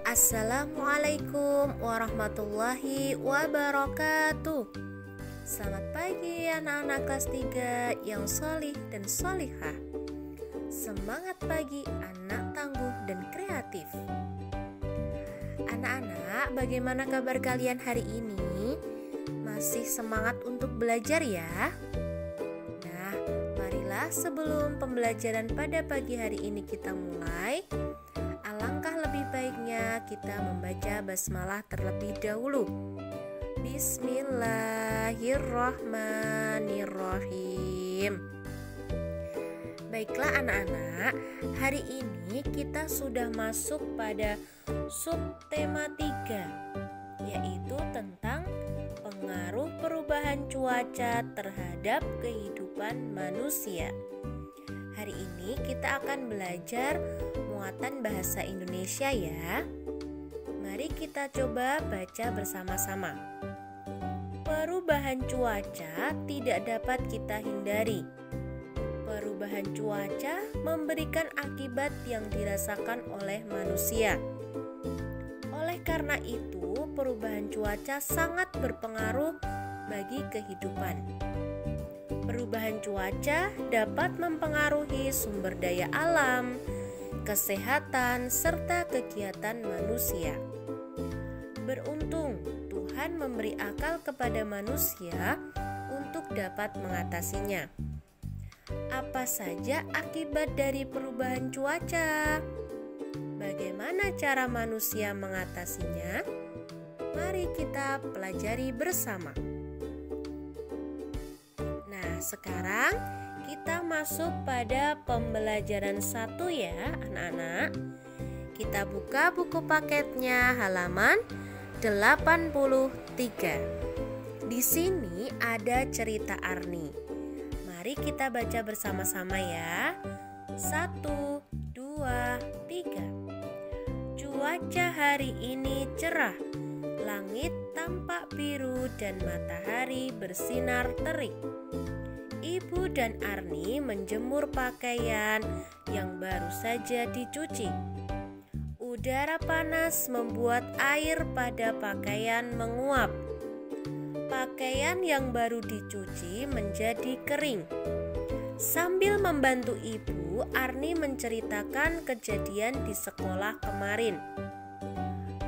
Assalamualaikum warahmatullahi wabarakatuh. Selamat pagi anak-anak kelas 3 yang sholih dan sholihah. Semangat pagi anak tangguh dan kreatif. Anak-anak, bagaimana kabar kalian hari ini? Masih semangat untuk belajar ya? Nah, marilah sebelum pembelajaran pada pagi hari ini kita mulai, alangkah lebih baiknya kita membaca basmalah terlebih dahulu. Bismillahirrahmanirrahim. Baiklah anak-anak, hari ini kita sudah masuk pada subtema 3, yaitu tentang pengaruh perubahan cuaca terhadap kehidupan manusia. Hari ini kita akan belajar muatan bahasa Indonesia ya. Mari kita coba baca bersama-sama. Perubahan cuaca tidak dapat kita hindari. Perubahan cuaca memberikan akibat yang dirasakan oleh manusia. Oleh karena itu, perubahan cuaca sangat berpengaruh bagi kehidupan. Perubahan cuaca dapat mempengaruhi sumber daya alam, kesehatan, serta kegiatan manusia. Beruntung Tuhan memberi akal kepada manusia untuk dapat mengatasinya. Apa saja akibat dari perubahan cuaca? Bagaimana cara manusia mengatasinya? Mari kita pelajari bersama. Nah, sekarang kita masuk pada pembelajaran 1 ya anak-anak. Kita buka buku paketnya halaman 83. Di sini ada cerita Arni. Mari kita baca bersama-sama ya. 1, 2, 3. Cuaca hari ini cerah. Langit tampak biru dan matahari bersinar terik. Ibu dan Arni menjemur pakaian yang baru saja dicuci. Udara panas membuat air pada pakaian menguap. Pakaian yang baru dicuci menjadi kering. Sambil membantu ibu, Arni menceritakan kejadian di sekolah kemarin.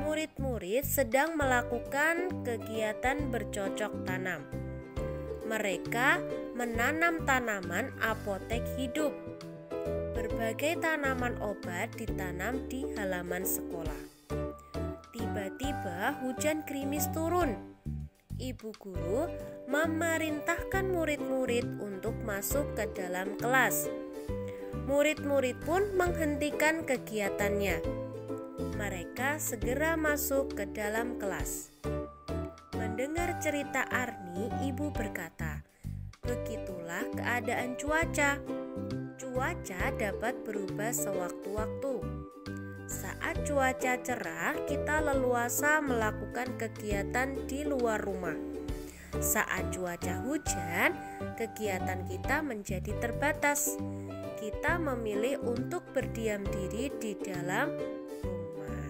Murid-murid sedang melakukan kegiatan bercocok tanam. Mereka menanam tanaman apotek hidup. Berbagai tanaman obat ditanam di halaman sekolah. Tiba-tiba hujan gerimis turun. Ibu guru memerintahkan murid-murid untuk masuk ke dalam kelas. Murid-murid pun menghentikan kegiatannya. Mereka segera masuk ke dalam kelas. Mendengar cerita Arni, ibu berkata, "Begitulah keadaan cuaca. Cuaca dapat berubah sewaktu-waktu. Saat cuaca cerah, kita leluasa melakukan kegiatan di luar rumah. Saat cuaca hujan, kegiatan kita menjadi terbatas. Kita memilih untuk berdiam diri di dalam rumah."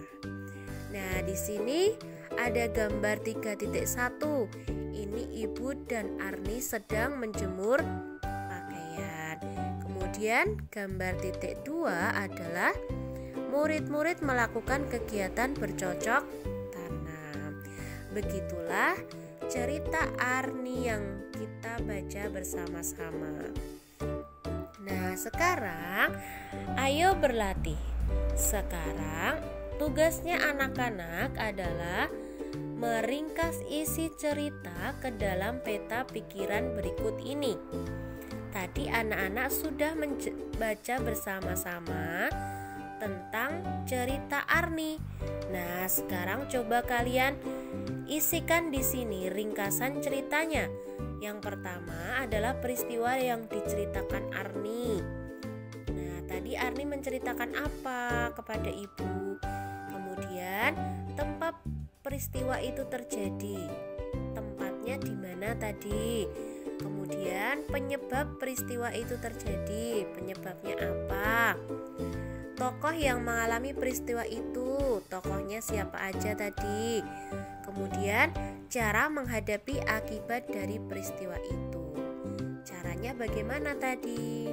Nah, di sini ada gambar 3.1. Ini ibu dan Arni sedang menjemur pakaian. Kemudian gambar titik 2 adalah murid-murid melakukan kegiatan bercocok tanam. Begitulah cerita Arni yang kita baca bersama-sama. Nah, sekarang ayo berlatih. Sekarang tugasnya anak-anak adalah meringkas isi cerita ke dalam peta pikiran berikut ini. Tadi anak-anak sudah membaca bersama-sama tentang cerita Arni. Nah, sekarang coba kalian isikan di sini ringkasan ceritanya. Yang pertama adalah peristiwa yang diceritakan Arni. Nah, tadi Arni menceritakan apa kepada ibu? Kemudian tempat peristiwa itu terjadi. Tempatnya di mana tadi? Kemudian penyebab peristiwa itu terjadi. Penyebabnya apa? tokoh yang mengalami peristiwa itu. Tokohnya siapa aja tadi? Kemudian cara menghadapi akibat dari peristiwa itu. Caranya bagaimana tadi?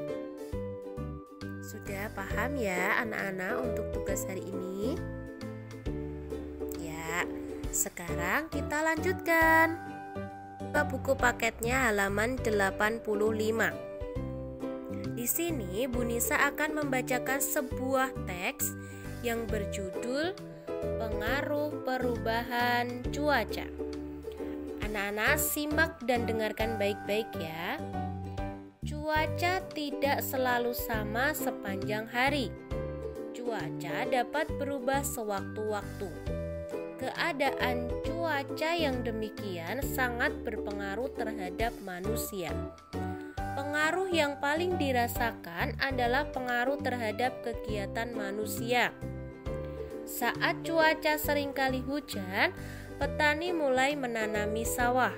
Sudah paham ya anak-anak untuk tugas hari ini? Ya, sekarang kita lanjutkan. Buka buku paketnya halaman 85. Di sini Bu Nisa akan membacakan sebuah teks yang berjudul Pengaruh Perubahan Cuaca. Anak-anak simak dan dengarkan baik-baik ya. Cuaca tidak selalu sama sepanjang hari. Cuaca dapat berubah sewaktu-waktu. Keadaan cuaca yang demikian sangat berpengaruh terhadap manusia. Pengaruh yang paling dirasakan adalah pengaruh terhadap kegiatan manusia. Saat cuaca seringkali hujan, petani mulai menanami sawah.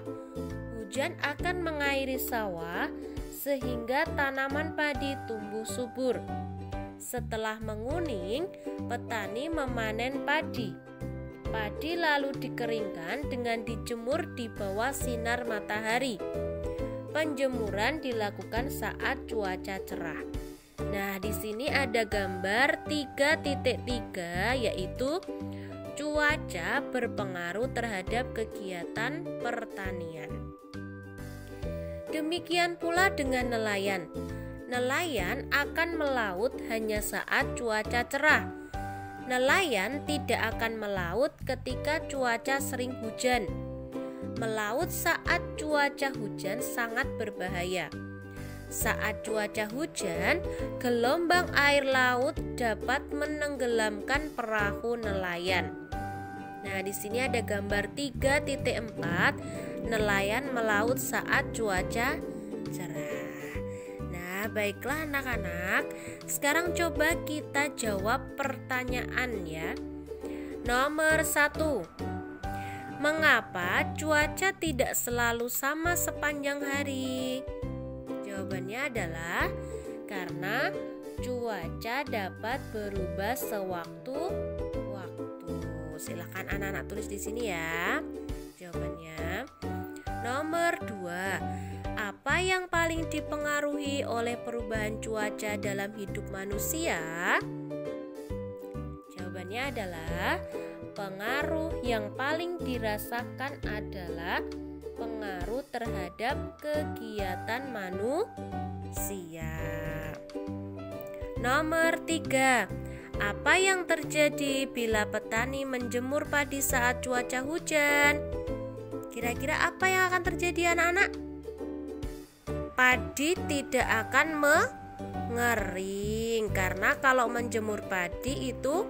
Hujan akan mengairi sawah sehingga tanaman padi tumbuh subur. Setelah menguning, petani memanen padi. Padi lalu dikeringkan dengan dijemur di bawah sinar matahari. Penjemuran dilakukan saat cuaca cerah. Nah, di sini ada gambar 3.3 yaitu cuaca berpengaruh terhadap kegiatan pertanian. Demikian pula dengan nelayan. Nelayan akan melaut hanya saat cuaca cerah. Nelayan tidak akan melaut ketika cuaca sering hujan. Melaut saat cuaca hujan sangat berbahaya. Saat cuaca hujan, gelombang air laut dapat menenggelamkan perahu nelayan. Nah, di sini ada gambar 3.4, nelayan melaut saat cuaca cerah. Nah, baiklah anak-anak. Sekarang coba kita jawab pertanyaan ya. Nomor 1. Mengapa cuaca tidak selalu sama sepanjang hari? Jawabannya adalah karena cuaca dapat berubah sewaktu-waktu. Silakan anak-anak tulis di sini ya jawabannya. Nomor 2. Apa yang paling dipengaruhi oleh perubahan cuaca dalam hidup manusia? Jawabannya adalah pengaruh yang paling dirasakan adalah pengaruh terhadap kegiatan manusia. Nomor 3. Apa yang terjadi bila petani menjemur padi saat cuaca hujan? Kira-kira apa yang akan terjadi anak-anak? Padi tidak akan mengering karena kalau menjemur padi itu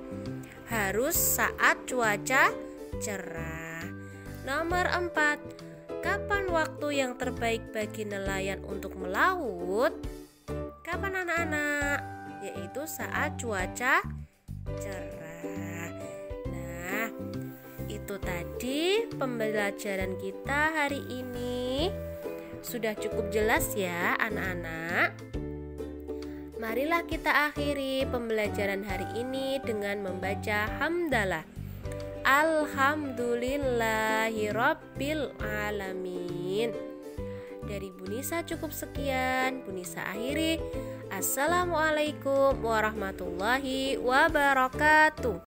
harus saat cuaca cerah. Nomor 4. Kapan waktu yang terbaik bagi nelayan untuk melaut? Kapan anak-anak? Yaitu saat cuaca cerah. Nah, itu tadi pembelajaran kita hari ini. Sudah cukup jelas ya anak-anak? Marilah kita akhiri pembelajaran hari ini dengan membaca hamdalah. Alhamdulillahirabbil alamin. Dari Bu Nisa cukup sekian. Bu Nisa akhiri. Assalamualaikum warahmatullahi wabarakatuh.